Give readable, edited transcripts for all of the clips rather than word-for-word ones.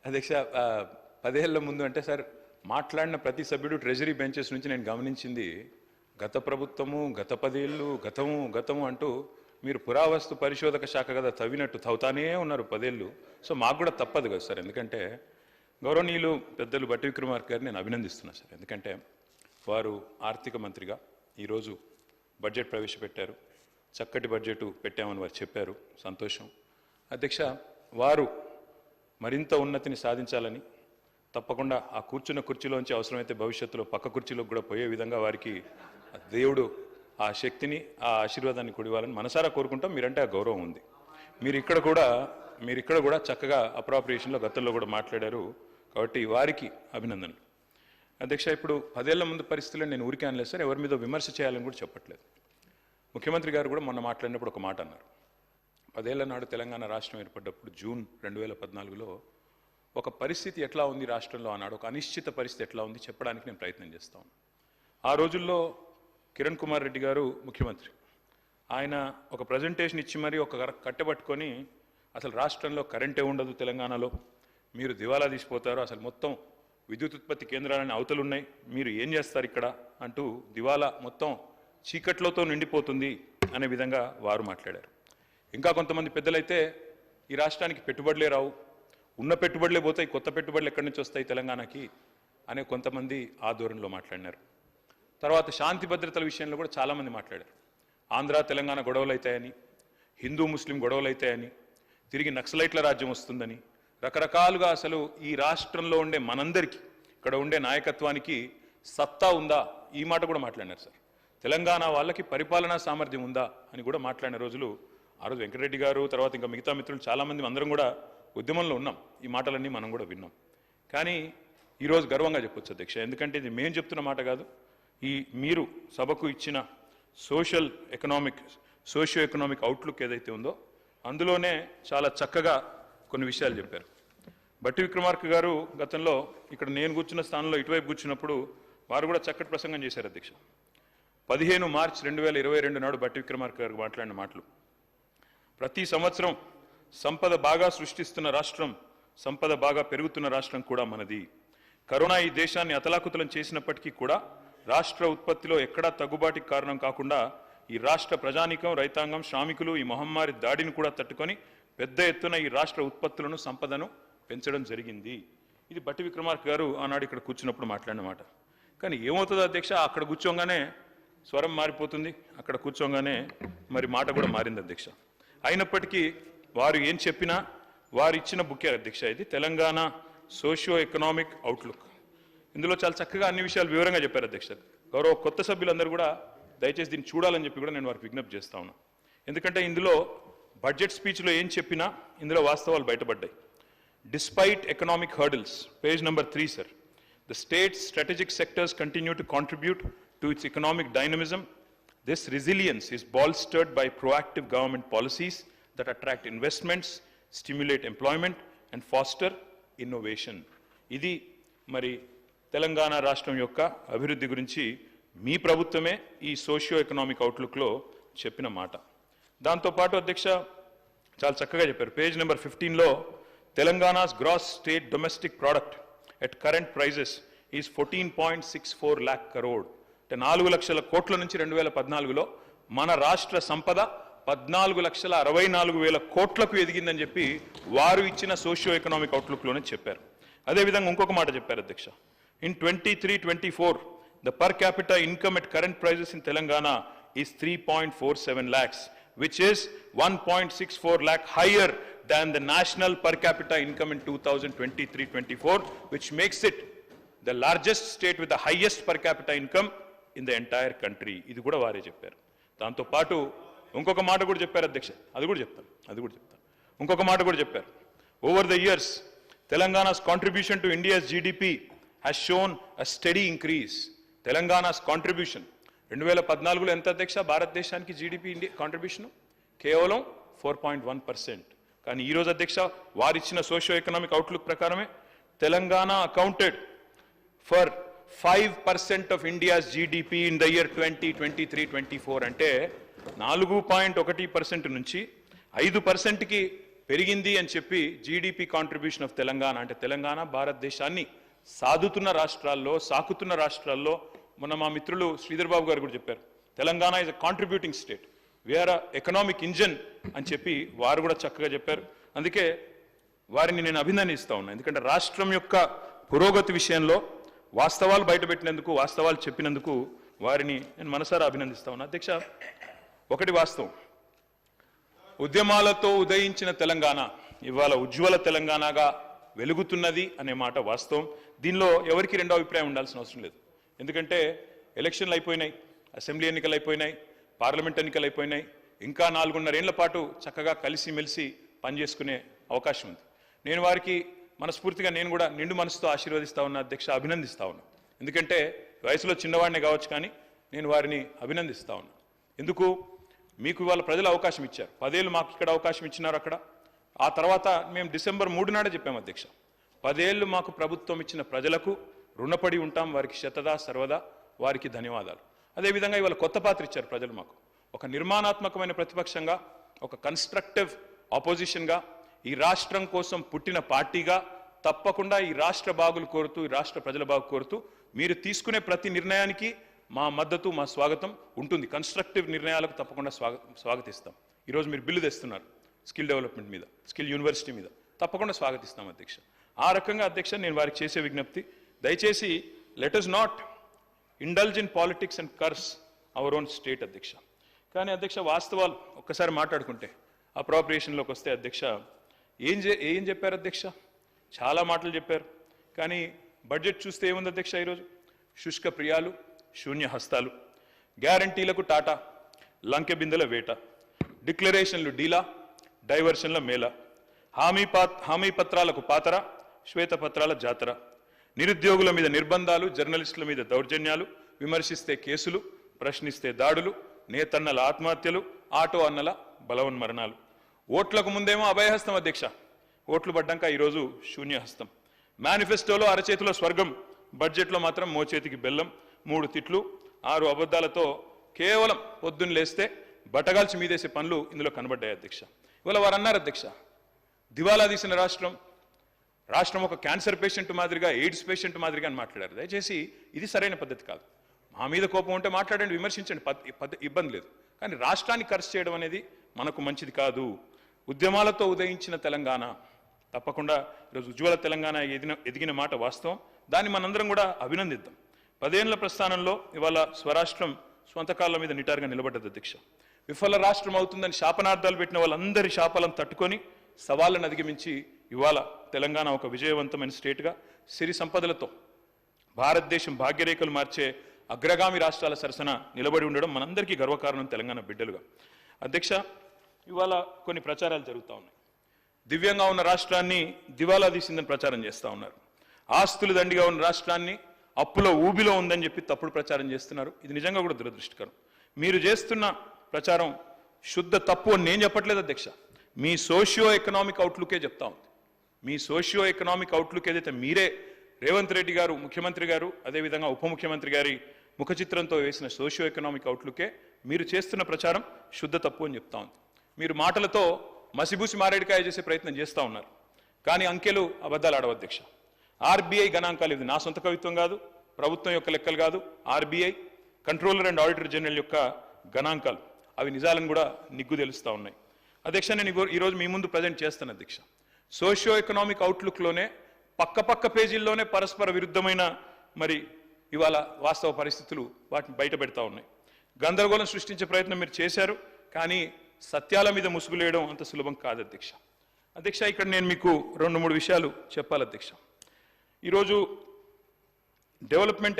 అధ్యక్ష 10 ఏళ్ల ముందు అంటే సార్ మాట్లాడిన ప్రతి సభ్యుడు ట్రెజరీ బెంచెస్ నుంచి నేను గమనించింది గత ప్రభుత్వము గత 10 ఏళ్ళు గతము అంటూ మీరు పురావస్తు పరిశోధక శాఖ కదా తవ్వినట్టు తవ్వుతానే ఉన్నారు 10 ఏళ్ళు. సో మాకు కూడా తప్పదు కదా సార్, ఎందుకంటే గౌరవనీయులు పెద్దలు బట్టి విక్రమార్క గారిని నేను అభినందిస్తున్నాను సార్. ఎందుకంటే వారు ఆర్థిక మంత్రిగా ఈరోజు బడ్జెట్ ప్రవేశపెట్టారు, చక్కటి బడ్జెట్ పెట్టామని వారు చెప్పారు, సంతోషం. అధ్యక్ష, వారు మరింత ఉన్నతిని సాధించాలని తప్పకుండా ఆ కూర్చున్న కుర్చీలోంచి అవసరమైతే భవిష్యత్తులో పక్క కుర్చీలోకి కూడా పోయే విధంగా వారికి దేవుడు ఆ శక్తిని ఆ ఆశీర్వాదాన్ని కొడివ్వాలని మనసారా కోరుకుంటాం. మీరంటే ఆ గౌరవం ఉంది. మీరు ఇక్కడ కూడా చక్కగా అప్రాప్రియేషన్లో గతంలో కూడా మాట్లాడారు, కాబట్టి వారికి అభినందనలు. అధ్యక్ష, ఇప్పుడు 10 ఏళ్ల ముందు పరిస్థితుల్లో నేను ఊరికే అనలేదు సార్, ఎవరి మీద విమర్శ చేయాలని కూడా చెప్పట్లేదు. ముఖ్యమంత్రి గారు కూడా మొన్న మాట్లాడినప్పుడు ఒక మాట అన్నారు. 10 ఏళ్ల నాడు తెలంగాణ రాష్ట్రం ఏర్పడ్డప్పుడు జూన్ 2014లో ఒక పరిస్థితి ఎట్లా ఉంది రాష్ట్రంలో ఆనాడు, ఒక అనిశ్చిత పరిస్థితి ఎట్లా ఉంది చెప్పడానికి నేను ప్రయత్నం చేస్తాను. ఆ రోజుల్లో కిరణ్ కుమార్ రెడ్డి గారు ముఖ్యమంత్రి, ఆయన ఒక ప్రజెంటేషన్ ఇచ్చి మరి ఒక కట్టెబట్టుకొని అసలు రాష్ట్రంలో కరెంటే ఉండదు, తెలంగాణలో మీరు దివాలా తీసిపోతారు, అసలు మొత్తం విద్యుత్ ఉత్పత్తి కేంద్రాలని అవతలున్నాయి, మీరు ఏం చేస్తారు ఇక్కడ అంటూ దివాలా మొత్తం చీకట్లతో నిండిపోతుంది అనే విధంగా వారు మాట్లాడారు. ఇంకా కొంతమంది పెద్దలైతే ఈ రాష్ట్రానికి పెట్టుబడులే రావు, ఉన్న పెట్టుబడులే పోతాయి, కొత్త పెట్టుబడులు ఎక్కడి నుంచి వస్తాయి తెలంగాణకి అనే కొంతమంది ఆ ధోరణిలో మాట్లాడినారు. తర్వాత శాంతి భద్రతల విషయంలో కూడా చాలామంది మాట్లాడారు. ఆంధ్ర తెలంగాణ గొడవలు అవుతాయని, హిందూ ముస్లిం గొడవలు అవుతాయని, తిరిగి నక్సలైట్ల రాజ్యం వస్తుందని, రకరకాలుగా అసలు ఈ రాష్ట్రంలో ఉండే మనందరికీ ఇక్కడ ఉండే నాయకత్వానికి సత్తా ఉందా ఈ మాట కూడా మాట్లాడినారు సార్. తెలంగాణ వాళ్ళకి పరిపాలనా సామర్థ్యం ఉందా అని కూడా మాట్లాడిన రోజులు ఆ రోజు వెంకటరెడ్డి గారు, తర్వాత ఇంకా మిగతా మిత్రులు చాలామంది అందరం కూడా ఉద్యమంలో ఉన్నాం, ఈ మాటలన్నీ మనం కూడా విన్నాం. కానీ ఈరోజు గర్వంగా చెప్పొచ్చు అధ్యక్ష, ఎందుకంటే ఇది మేము చెప్తున్న మాట కాదు, ఈ మీరు సభకు ఇచ్చిన సోషియో ఎకనామిక్ అవుట్లుక్ ఏదైతే ఉందో అందులోనే చాలా చక్కగా కొన్ని విషయాలు చెప్పారు. బట్టి విక్రమార్క గారు గతంలో ఇక్కడ నేను కూర్చున్న స్థానంలో ఇటువైపు కూర్చున్నప్పుడు వారు కూడా చక్కటి ప్రసంగం చేశారు అధ్యక్ష. 15 మార్చి 2022 నాడు బట్టి విక్రమార్క గారు మాట్లాడిన మాటలు, ప్రతి సంవత్సరం సంపద బాగా సృష్టిస్తున్న రాష్ట్రం, సంపద బాగా పెరుగుతున్న రాష్ట్రం కూడా మనది. కరోనా ఈ దేశాన్ని అతలాకుతలం చేసినప్పటికీ కూడా రాష్ట్ర ఉత్పత్తిలో ఎక్కడా తగ్గుబాటికి కారణం కాకుండా ఈ రాష్ట్ర ప్రజానీకం, రైతాంగం, శ్రామికులు ఈ మహమ్మారి దాడిని కూడా తట్టుకొని పెద్ద ఎత్తున ఈ రాష్ట్ర ఉత్పత్తులను, సంపదను పెంచడం జరిగింది. ఇది బట్టి విక్రమార్క గారు ఆనాడు ఇక్కడ కూర్చున్నప్పుడు మాట్లాడిన మాట. కానీ ఏమవుతుందో అధ్యక్ష, అక్కడ కూర్చోగానే స్వరం మారిపోతుంది, అక్కడ కూర్చోగానే మరి మాట కూడా మారింది అధ్యక్ష. అయినప్పటికీ వారు ఏం చెప్పినా వారు ఇచ్చిన బుక్కే అధ్యక్ష ఇది, తెలంగాణ సోషియో ఎకనామిక్ అవుట్లుక్. ఇందులో చాలా చక్కగా అన్ని విషయాలు వివరంగా చెప్పారు అధ్యక్ష. గౌరవ కొత్త సభ్యులందరూ కూడా దయచేసి దీన్ని చూడాలని చెప్పి కూడా నేను వారికి విజ్ఞప్తి చేస్తా ఉన్నాను. ఎందుకంటే ఇందులో బడ్జెట్ స్పీచ్లో ఏం చెప్పినా ఇందులో వాస్తవాలు బయటపడ్డాయి. Despite economic hurdles, page number 3 sir, the states strategic sectors continue to contribute to its economic dynamism. This resilience is bolstered by proactive government policies that attract investments, stimulate employment and foster innovation. ఇది మరి తెలంగాణ రాష్ట్రం యొక్క అభివృద్ధి గురించి మీ ప్రభుత్వమే ఈ socio economic అవుట్లుక్లో చెప్పిన మాట. దాంతోపాటు అధ్యక్ష చాలా చక్కగా చెప్పారు. పేజ్ నెంబర్ 15లో Telangana's gross state domestic product at current prices is 14.64 lakh crore. 4 లక్షల కోట్ల నుంచి 2014లో మన రాష్ట్ర సంపద 14,64,000 కోట్లకు ఎదిగిందని చెప్పి వారు ఇచ్చిన సోషియో ఎకనామిక్ అవుట్లుక్లోనే చెప్పారు. అదేవిధంగా ఇంకొక మాట చెప్పారు అధ్యక్ష, in 23-24 the per capita income at current prices in Telangana is 3.47 lakhs, which is 1.64 lakh higher than the national per capita income in 2023-24, which makes it the largest state with the highest per capita income in the entire country. ఇది కూడా వారే చెప్పారు. దాంతో పాటు ఇంకొక మాట కూడా చెప్పారు అధ్యక్ష, అది కూడా చెప్తాను. ఇంకొక మాట కూడా చెప్పారు, over the years Telangana's contribution to India's GDP has shown a steady increase. Telangana's contribution 2014లో ఎంత అధ్యక్ష భారతదేశానికి జీడిపి కాంట్రిబ్యూషన్ కేవలం 4.1%. కానీ ఈరోజు అధ్యక్ష వారిచ్చిన సోషియో ఎకనామిక్ అవుట్లుక్ ప్రకారమే Telangana accounted for 5% of India's GDP in the year 2023-24. అంటే 4.1% నుంచి 5%కి పెరిగింది అని చెప్పి జీడిపి కాంట్రిబ్యూషన్ ఆఫ్ తెలంగాణ అంటే తెలంగాణ భారతదేశాన్ని సాకుతున్న రాష్ట్రాల్లో మొన్న మా మిత్రులు శ్రీధర్ బాబు గారు కూడా చెప్పారు, Telangana is a contributing state, we are economic engine అని చెప్పి వారు కూడా చక్కగా చెప్పారు. అందుకే వారిని నేను అభినందిస్తా ఉన్నా. ఎందుకంటే రాష్ట్రం యొక్క పురోగతి విషయంలో వాస్తవాలు బయటపెట్టినందుకు, వాస్తవాలు చెప్పినందుకు వారిని నేను మనసారా అభినందిస్తా ఉన్నా. అధ్యక్ష, ఒకటి వాస్తవం, ఉద్యమాలతో ఉదయించిన తెలంగాణ ఇవాళ ఉజ్వల తెలంగాణగా వెలుగుతున్నది అనే మాట వాస్తవం. దీనిలో ఎవరికి రెండో అభిప్రాయం ఉండాల్సిన అవసరం లేదు. ఎందుకంటే ఎలక్షన్లు అయిపోయినాయి, అసెంబ్లీ ఎన్నికలు అయిపోయినాయి, పార్లమెంట్ ఎన్నికలు అయిపోయినాయి, ఇంకా 4.5 ఏళ్ల పాటు చక్కగా కలిసిమెలిసి పనిచేసుకునే అవకాశం ఉంది. నేను వారికి మనస్ఫూర్తిగా నేను కూడా నిండు మనసుతో ఆశీర్వదిస్తా ఉన్నా అధ్యక్ష, అభినందిస్తా ఉన్నా. ఎందుకంటే వయసులో చిన్నవాడినే కావచ్చు, కానీ నేను వారిని అభినందిస్తా ఉన్నా. ఎందుకు? మీకు ఇవాళ ప్రజలు అవకాశం ఇచ్చారు, 10 ఏళ్ళు మాకు ఇక్కడ అవకాశం ఇచ్చినారు అక్కడ. ఆ తర్వాత మేము డిసెంబర్ 3 నాడే చెప్పాము అధ్యక్ష, 10 ఏళ్ళు మాకు ప్రభుత్వం ఇచ్చిన ప్రజలకు రుణపడి ఉంటాం, వారికి శతదా సర్వదా వారికి ధన్యవాదాలు. అదేవిధంగా ఇవాళ కొత్త పాత్ర ఇచ్చారు ప్రజలు మాకు, ఒక నిర్మాణాత్మకమైన ప్రతిపక్షంగా, ఒక కన్స్ట్రక్టివ్ ఆపోజిషన్గా, ఈ రాష్ట్రం కోసం పుట్టిన పార్టీగా తప్పకుండా ఈ రాష్ట్ర బాగులు కోరుతూ, ఈ రాష్ట్ర ప్రజల బాగు కోరుతూ మీరు తీసుకునే ప్రతి నిర్ణయానికి మా మద్దతు, మా స్వాగతం ఉంటుంది. కన్స్ట్రక్టివ్ నిర్ణయాలకు తప్పకుండా స్వాగతిస్తాం. ఈరోజు మీరు బిల్లు తెస్తున్నారు స్కిల్ డెవలప్మెంట్ మీద, స్కిల్ యూనివర్సిటీ మీద, తప్పకుండా స్వాగతిస్తాం అధ్యక్ష. ఆ రకంగా అధ్యక్ష నేను వారికి చేసే విజ్ఞప్తి, దయచేసి let us not indulge in politics and curse our own state అధ్యక్ష. కానీ అధ్యక్ష వాస్తవాలు ఒక్కసారి మాట్లాడుకుంటే, అప్రాప్రియేషన్లోకి వస్తే అధ్యక్ష ఏం చెప్పారు అధ్యక్ష? చాలా మాటలు చెప్పారు, కానీ బడ్జెట్ చూస్తే ఏముంది అధ్యక్ష? ఈరోజు శుష్క ప్రియాలు, శూన్య హస్తాలు, గ్యారంటీలకు టాటా, లంకె బిందెల వేట, డిక్లరేషన్లు డీలా, డైవర్షన్ల మేళ, హామీ పత్రాలకు పాతర, శ్వేతపత్రాల జాతర, నిరుద్యోగుల మీద నిర్బంధాలు, జర్నలిస్టుల మీద దౌర్జన్యాలు, విమర్శిస్తే కేసులు, ప్రశ్నిస్తే దాడులు, నేతన్నల ఆత్మహత్యలు, ఆటో అన్నల బలవన్మరణాలు. ఓట్లకు ముందేమో అభయహస్తం అధ్యక్ష, ఓట్లు పడ్డాక ఈరోజు శూన్యహస్తం. మేనిఫెస్టోలో అరచేతిలో స్వర్గం, బడ్జెట్లో మాత్రం మోచేతికి బెల్లం, 3 తిట్లు 6 అబద్ధాలతో కేవలం పొద్దున్న లేస్తే బట్టగాల్చి మీదేసే పనులు ఇందులో కనబడ్డాయి అధ్యక్ష. ఇవాళ వారు అన్నారు అధ్యక్ష, దివాలా తీసిన రాష్ట్రం ఒక క్యాన్సర్ పేషెంట్ మాదిరిగా, ఎయిడ్స్ పేషెంట్ మాదిరిగా అని మాట్లాడారు. దయచేసి ఇది సరైన పద్ధతి కాదు. మా మీద కోపం ఉంటే మాట్లాడండి, విమర్శించండి, ఇబ్బంది లేదు. కానీ రాష్ట్రాన్ని ఖర్చు చేయడం అనేది మనకు మంచిది కాదు. ఉద్యమాలతో ఉదయించిన తెలంగాణ తప్పకుండా ఈరోజు ఉజ్వల తెలంగాణ ఎదిగిన మాట వాస్తవం. దాన్ని మనందరం కూడా అభినందిద్దాం. 10 ఏళ్ల ప్రస్థానంలో ఇవాళ స్వరాష్ట్రం స్వంత కాళ్ళ మీద నిటారుగా నిలబడ్డది అధ్యక్ష. విఫల రాష్ట్రం అవుతుందని శాపనార్థాలు పెట్టిన వాళ్ళందరి శాపాలను తట్టుకొని సవాళ్ళను అధిగమించి ఇవాళ తెలంగాణ ఒక విజయవంతమైన స్టేట్గా సిరి సంపదలతో భారతదేశం భాగ్యరేఖలు మార్చే అగ్రగామి రాష్ట్రాల సరసన నిలబడి ఉండడం మనందరికీ గర్వకారణం తెలంగాణ బిడ్డలుగా. అధ్యక్ష, ఇవాళ కొన్ని ప్రచారాలు జరుగుతూ ఉన్నాయి. దివ్యంగా ఉన్న రాష్ట్రాన్ని దివాలా తీసిందని ప్రచారం చేస్తూ ఉన్నారు. ఆస్తులు దండిగా ఉన్న రాష్ట్రాన్ని అప్పుల ఊబిలో ఉందని చెప్పి తప్పుడు ప్రచారం చేస్తున్నారు. ఇది నిజంగా కూడా దురదృష్టకరం. మీరు చేస్తున్న ప్రచారం శుద్ధ తప్పు అని నేను చెప్పట్లేదు అధ్యక్ష, మీ సోషియో ఎకనామిక్ అవుట్లుకే చెప్తా ఉంది. మీ సోషియో ఎకనామిక్ అవుట్లుక్ ఏదైతే మీరే రేవంత్ రెడ్డి గారు ముఖ్యమంత్రి గారు, అదేవిధంగా ఉప ముఖ్యమంత్రి గారి ముఖ చిత్రంతో వేసిన సోషియో ఎకనామిక్ అవుట్లుకే మీరు చేస్తున్న ప్రచారం శుద్ధ తప్పు అని చెప్తా ఉంది. మీరు మాటలతో మసిబూసి మారేడికాయ చేసే ప్రయత్నం చేస్తూ ఉన్నారు, కానీ అంకెలు అబద్ధాలు ఆడవు అధ్యక్ష. ఆర్బీఐ గణాంకాలు, ఇది నా సొంత కవిత్వం కాదు, ప్రభుత్వం యొక్క లెక్కలు కాదు, RBI controller and auditor general యొక్క గణాంకాలు, అవి నిజాలను కూడా నిగ్గు తెలుస్తూ ఉన్నాయి. అధ్యక్ష, నేను ఈరోజు మీ ముందు ప్రజెంట్ చేస్తాను అధ్యక్ష. సోషియో ఎకనామిక్ అవుట్లుక్లోనే పక్క పేజీల్లోనే పరస్పర విరుద్ధమైన మరి ఇవాళ వాస్తవ పరిస్థితులు వాటిని బయట పెడతా ఉన్నాయి. గందరగోళం సృష్టించే ప్రయత్నం మీరు చేశారు, కానీ సత్యాల మీద ముసుగులేయడం అంత సులభం కాదు అధ్యక్ష. అధ్యక్ష, ఇక్కడ నేను మీకు 2-3 విషయాలు చెప్పాలి అధ్యక్ష. ఈరోజు డెవలప్మెంట్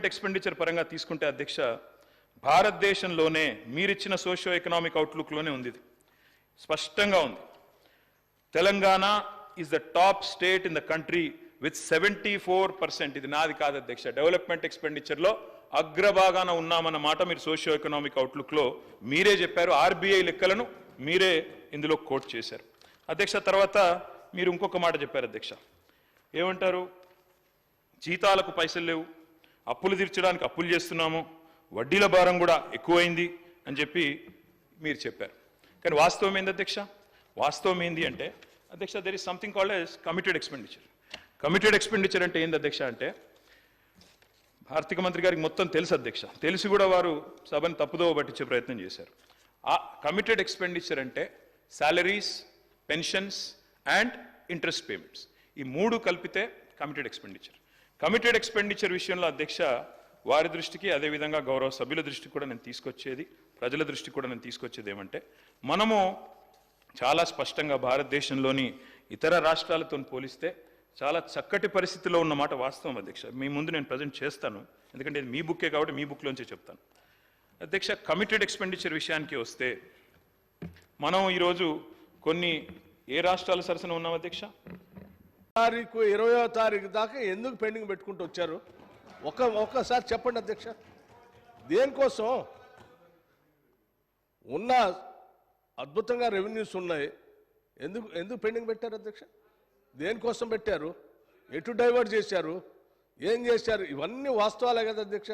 ఎక్స్పెండిచర్ పరంగా తీసుకుంటే అధ్యక్ష, భారతదేశంలోనే మీరిచ్చిన సోషియో ఎకనామిక్ అవుట్లుక్లోనే ఉంది, ఇది స్పష్టంగా ఉంది. Telangana is the top state in the country with 74%. ఇది నాది కాదు అధ్యక్ష, డెవలప్మెంట్ ఎక్స్పెండిచర్లో అగ్రభాగాన ఉన్నామన్న మాట మీరు సోషియో ఎకనామిక్ అవుట్లుక్లో మీరే చెప్పారు. ఆర్బీఐ లెక్కలను మీరే ఇందులో కోట్ చేశారు అధ్యక్ష. తర్వాత మీరు ఇంకొక మాట చెప్పారు అధ్యక్ష, ఏమంటారు? జీతాలకు పైసలు లేవు, అప్పులు తీర్చడానికి అప్పులు చేస్తున్నాము, వడ్డీల భారం కూడా ఎక్కువైంది అని చెప్పి మీరు చెప్పారు. కానీ వాస్తవం ఏంది అధ్యక్ష? వాస్తవం ఏంది అంటే అధ్యక్ష, there is something called as committed expenditure. Committed expenditure అంటే ఏంది అధ్యక్ష అంటే, ఆర్థిక మంత్రి గారికి మొత్తం తెలుసు అధ్యక్ష, తెలిసి కూడా వారు సభను తప్పుదోవ పట్టించే ప్రయత్నం చేశారు. ఆ కమిటెడ్ ఎక్స్పెండిచర్ అంటే salaries, pensions and interest payments, ఈ మూడు కలిపితే కమిటెడ్ ఎక్స్పెండిచర్. కమిటెడ్ ఎక్స్పెండిచర్ విషయంలో అధ్యక్ష వారి దృష్టికి, అదేవిధంగా గౌరవ సభ్యుల దృష్టికి కూడా నేను తీసుకొచ్చేది, ప్రజల దృష్టికి కూడా నేను తీసుకొచ్చేది ఏమంటే, మనము చాలా స్పష్టంగా భారతదేశంలోని ఇతర రాష్ట్రాలతో పోలిస్తే చాలా చక్కటి పరిస్థితిలో ఉన్నమాట వాస్తవం అధ్యక్ష. మీ ముందు నేను ప్రజెంట్ చేస్తాను, ఎందుకంటే ఇది మీ బుక్కే కాబట్టి మీ బుక్లోంచే చెప్తాను. అధ్యక్ష, కమిటెడ్ ఎక్స్పెండిచర్ విషయానికి వస్తే మనం ఈరోజు కొన్ని ఏ రాష్ట్రాల సరసన ఉన్నాం అధ్యక్ష? 20వ తారీఖు దాకా ఎందుకు పెండింగ్ పెట్టుకుంటూ వచ్చారు? ఒక్కసారి చెప్పండి అధ్యక్ష. దేనికోసం? ఉన్న అద్భుతంగా రెవెన్యూస్ ఉన్నాయి, ఎందుకు పెండింగ్ పెట్టారు అధ్యక్ష? దేనికోసం పెట్టారు? ఎటు డైవర్ట్ చేశారు? ఏం చేశారు? ఇవన్నీ వాస్తవాలే కదా అధ్యక్ష.